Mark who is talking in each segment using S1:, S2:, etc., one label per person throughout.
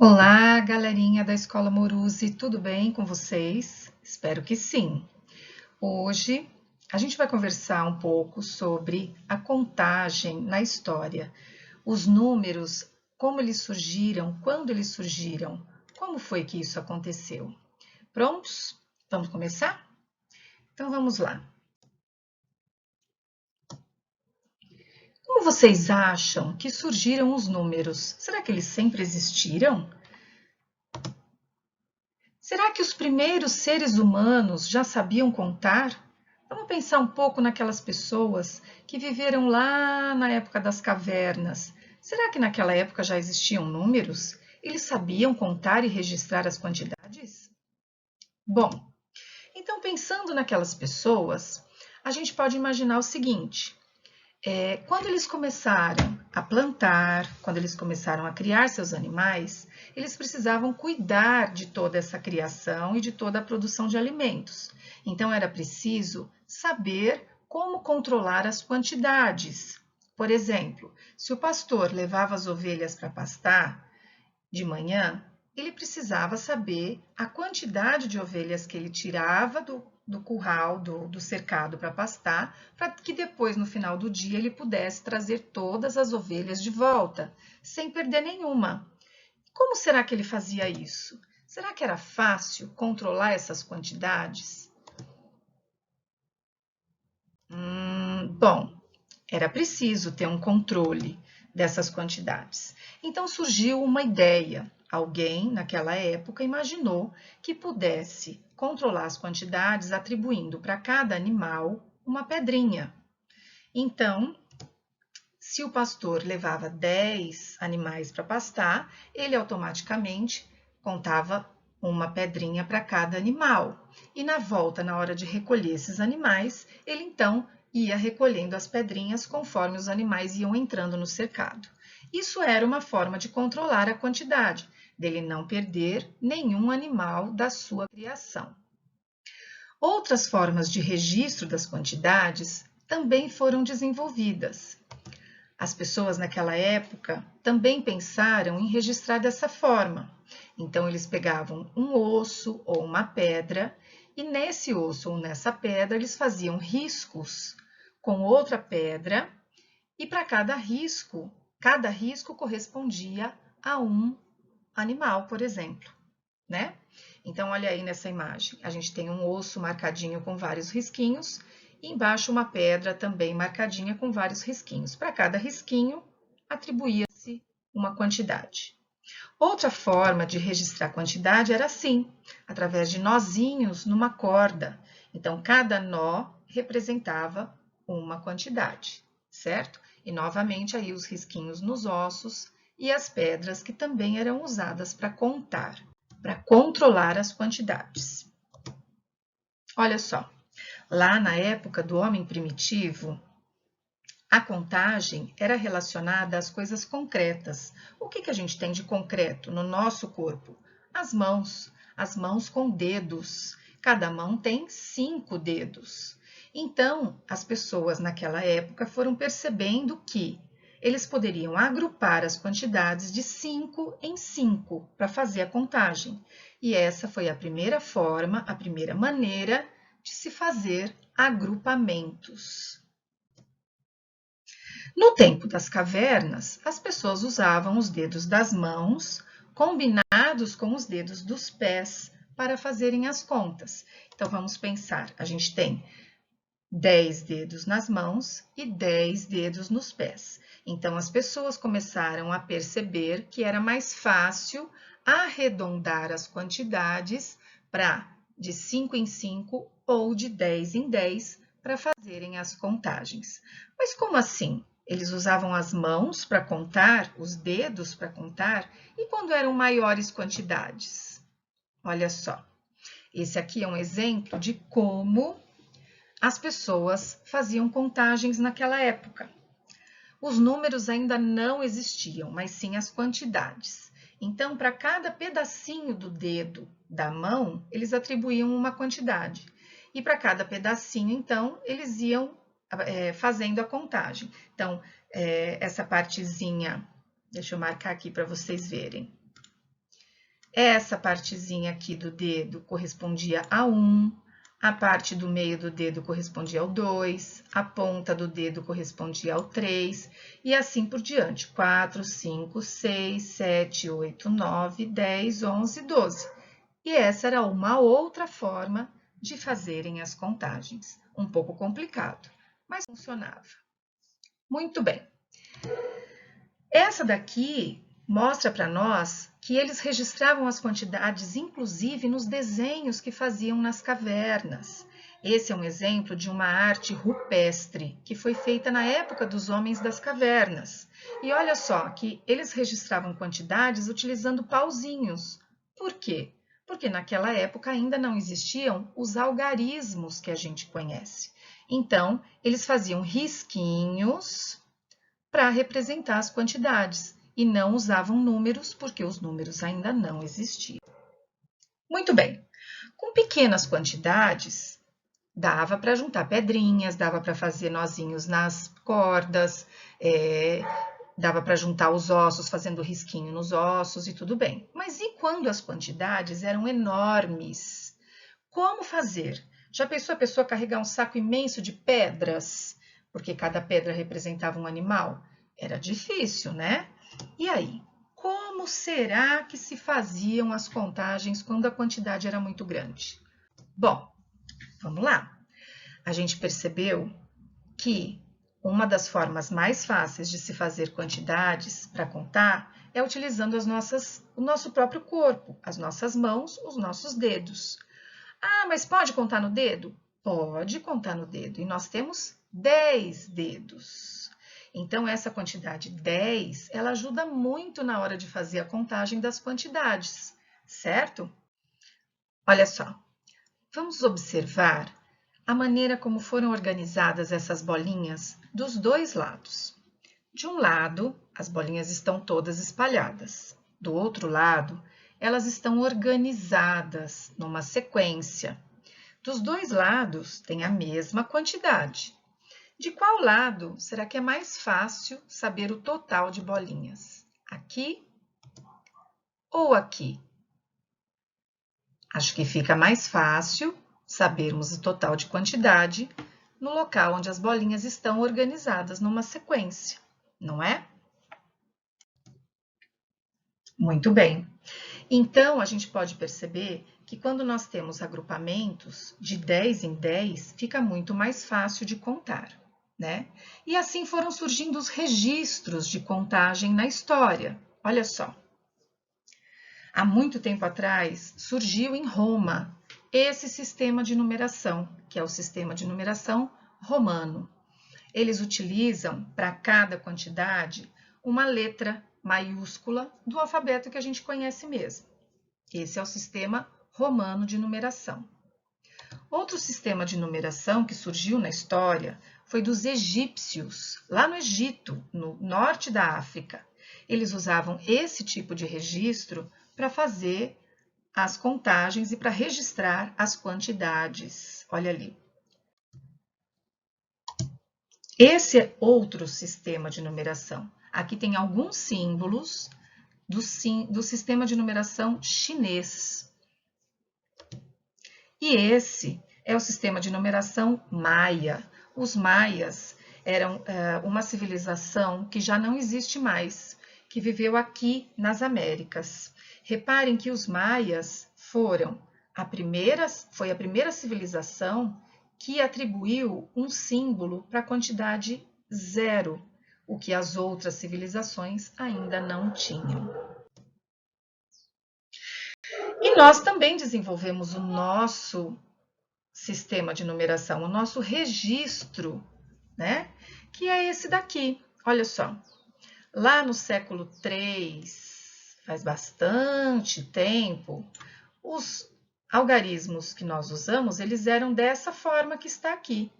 S1: Olá, galerinha da Escola Moruzi, tudo bem com vocês? Espero que sim. Hoje a gente vai conversar um pouco sobre a contagem na história, os números, como eles surgiram, quando eles surgiram, como foi que isso aconteceu. Prontos? Vamos começar? Então vamos lá. Como vocês acham que surgiram os números? Será que eles sempre existiram? Será que os primeiros seres humanos já sabiam contar? Vamos pensar um pouco naquelas pessoas que viveram lá na época das cavernas. Será que naquela época já existiam números? Eles sabiam contar e registrar as quantidades? Bom, então pensando naquelas pessoas, a gente pode imaginar o seguinte: quando eles começaram a plantar, quando eles começaram a criar seus animais, eles precisavam cuidar de toda essa criação e de toda a produção de alimentos. Então era preciso saber como controlar as quantidades. Por exemplo, se o pastor levava as ovelhas para pastar de manhã, ele precisava saber a quantidade de ovelhas que ele tirava do curral, do cercado para pastar, para que depois, no final do dia, ele pudesse trazer todas as ovelhas de volta, sem perder nenhuma. Como será que ele fazia isso? Será que era fácil controlar essas quantidades? Bom, era preciso ter um controle dessas quantidades. Então surgiu uma ideia. Alguém, naquela época, imaginou que pudesse controlar as quantidades atribuindo para cada animal uma pedrinha. Então, se o pastor levava 10 animais para pastar, ele automaticamente contava uma pedrinha para cada animal. E na volta, na hora de recolher esses animais, ele então ia recolhendo as pedrinhas conforme os animais iam entrando no cercado. Isso era uma forma de controlar a quantidade, dele não perder nenhum animal da sua criação. Outras formas de registro das quantidades também foram desenvolvidas. As pessoas naquela época também pensaram em registrar dessa forma. Então, eles pegavam um osso ou uma pedra, e nesse osso ou nessa pedra, eles faziam riscos com outra pedra, e para cada risco correspondia a um animal, por exemplo, né? Então, olha aí nessa imagem, a gente tem um osso marcadinho com vários risquinhos, e embaixo uma pedra também marcadinha com vários risquinhos. Para cada risquinho, atribuía-se uma quantidade. Outra forma de registrar quantidade era assim, através de nozinhos numa corda. Então, cada nó representava uma quantidade, certo? E novamente aí os risquinhos nos ossos e as pedras que também eram usadas para contar, para controlar as quantidades. Olha só, lá na época do homem primitivo, a contagem era relacionada às coisas concretas. O que a gente tem de concreto no nosso corpo? As mãos com dedos. Cada mão tem 5 dedos. Então, as pessoas naquela época foram percebendo que eles poderiam agrupar as quantidades de 5 em 5 para fazer a contagem. E essa foi a primeira forma, a primeira maneira de se fazer agrupamentos. No tempo das cavernas, as pessoas usavam os dedos das mãos combinados com os dedos dos pés para fazerem as contas. Então vamos pensar, a gente tem 10 dedos nas mãos e 10 dedos nos pés. Então as pessoas começaram a perceber que era mais fácil arredondar as quantidades para de 5 em 5 ou de 10 em 10 para fazerem as contagens. Mas como assim? Eles usavam as mãos para contar, os dedos para contar, e quando eram maiores quantidades? Olha só, esse aqui é um exemplo de como as pessoas faziam contagens naquela época. Os números ainda não existiam, mas sim as quantidades. Então, para cada pedacinho do dedo da mão, eles atribuíam uma quantidade. E para cada pedacinho, então, eles iam fazendo a contagem. Então, essa partezinha, deixa eu marcar aqui para vocês verem. Essa partezinha aqui do dedo correspondia a 1, a parte do meio do dedo correspondia ao 2, a ponta do dedo correspondia ao 3, e assim por diante. 4, 5, 6, 7, 8, 9, 10, 11, 12. E essa era uma outra forma de fazerem as contagens. Um pouco complicado, mas funcionava. Muito bem. Essa daqui mostra para nós que eles registravam as quantidades, inclusive nos desenhos que faziam nas cavernas. Esse é um exemplo de uma arte rupestre que foi feita na época dos homens das cavernas. E olha só que eles registravam quantidades utilizando pauzinhos. Por quê? Porque naquela época ainda não existiam os algarismos que a gente conhece. Então, eles faziam risquinhos para representar as quantidades e não usavam números porque os números ainda não existiam. Muito bem, com pequenas quantidades, dava para juntar pedrinhas, dava para fazer nozinhos nas cordas, dava para juntar os ossos fazendo risquinho nos ossos e tudo bem. Mas e quando as quantidades eram enormes? Como fazer? Já pensou a pessoa carregar um saco imenso de pedras? Porque cada pedra representava um animal? Era difícil, né? E aí? Como será que se faziam as contagens quando a quantidade era muito grande? Bom, vamos lá. A gente percebeu que uma das formas mais fáceis de se fazer quantidades para contar é utilizando o nosso próprio corpo, as nossas mãos, os nossos dedos. Ah, mas pode contar no dedo? Pode contar no dedo. E nós temos 10 dedos. Então, essa quantidade 10, ela ajuda muito na hora de fazer a contagem das quantidades, certo? Olha só, vamos observar a maneira como foram organizadas essas bolinhas dos dois lados. De um lado, as bolinhas estão todas espalhadas. Do outro lado, elas estão organizadas numa sequência. Dos dois lados tem a mesma quantidade. De qual lado será que é mais fácil saber o total de bolinhas? Aqui ou aqui? Acho que fica mais fácil sabermos o total de quantidade no local onde as bolinhas estão organizadas numa sequência, não é? Muito bem. Então, a gente pode perceber que quando nós temos agrupamentos de 10 em 10, fica muito mais fácil de contar, né? E assim foram surgindo os registros de contagem na história. Olha só. Há muito tempo atrás, surgiu em Roma esse sistema de numeração, que é o sistema de numeração romano. Eles utilizam para cada quantidade uma letra maiúscula do alfabeto que a gente conhece mesmo. Esse é o sistema romano de numeração. Outro sistema de numeração que surgiu na história foi dos egípcios, lá no Egito, no norte da África. Eles usavam esse tipo de registro para fazer as contagens e para registrar as quantidades. Olha ali. Esse é outro sistema de numeração. Aqui tem alguns símbolos do sistema de numeração chinês. E esse é o sistema de numeração maia. Os maias eram uma civilização que já não existe mais, que viveu aqui nas Américas. Reparem que os maias foi a primeira civilização que atribuiu um símbolo para a quantidade zero, o que as outras civilizações ainda não tinham. E nós também desenvolvemos o nosso sistema de numeração, o nosso registro, né? Que é esse daqui. Olha só, lá no século III, faz bastante tempo, os algarismos que nós usamos, eles eram dessa forma que está aqui.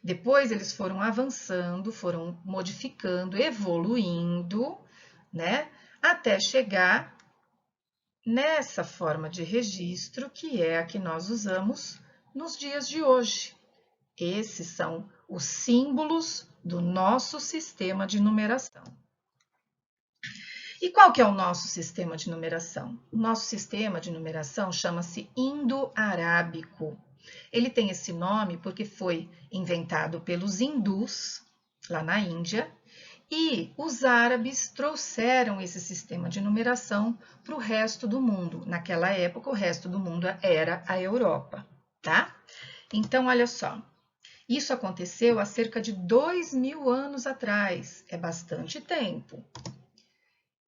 S1: Depois eles foram avançando, foram modificando, evoluindo, né? Até chegar nessa forma de registro que é a que nós usamos nos dias de hoje. Esses são os símbolos do nosso sistema de numeração. E qual que é o nosso sistema de numeração? O nosso sistema de numeração chama-se indo-arábico. Ele tem esse nome porque foi inventado pelos hindus, lá na Índia, e os árabes trouxeram esse sistema de numeração para o resto do mundo. Naquela época, o resto do mundo era a Europa, tá? Então, olha só. Isso aconteceu há cerca de 2000 anos atrás. É bastante tempo.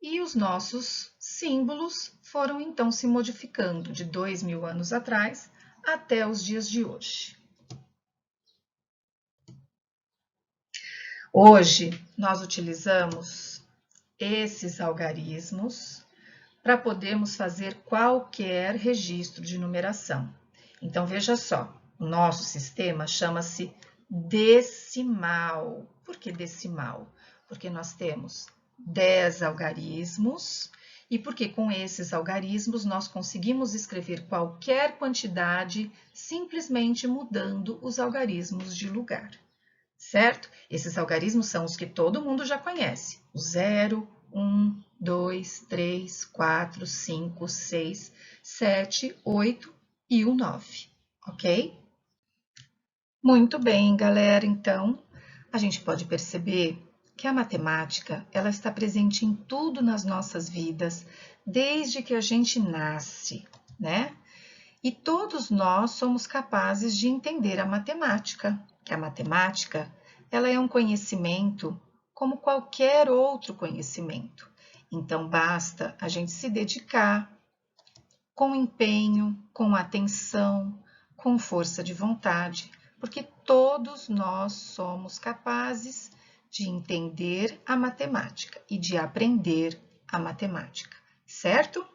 S1: E os nossos símbolos foram então se modificando de 2000 anos atrás até os dias de hoje. Hoje, nós utilizamos esses algarismos para podermos fazer qualquer registro de numeração. Então, veja só, o nosso sistema chama-se decimal. Por que decimal? Porque nós temos 10 algarismos e porque com esses algarismos nós conseguimos escrever qualquer quantidade simplesmente mudando os algarismos de lugar, certo? Esses algarismos são os que todo mundo já conhece: o 0, 1, 2, 3, 4, 5, 6, 7, 8 e o 9, ok? Muito bem, galera. Então, a gente pode perceber que a matemática, ela está presente em tudo nas nossas vidas, desde que a gente nasce, né? E todos nós somos capazes de entender a matemática. A matemática, ela é um conhecimento como qualquer outro conhecimento. Então, basta a gente se dedicar com empenho, com atenção, com força de vontade, porque todos nós somos capazes de entender a matemática e de aprender a matemática, certo?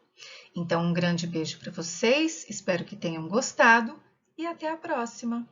S1: Então, um grande beijo para vocês, espero que tenham gostado e até a próxima!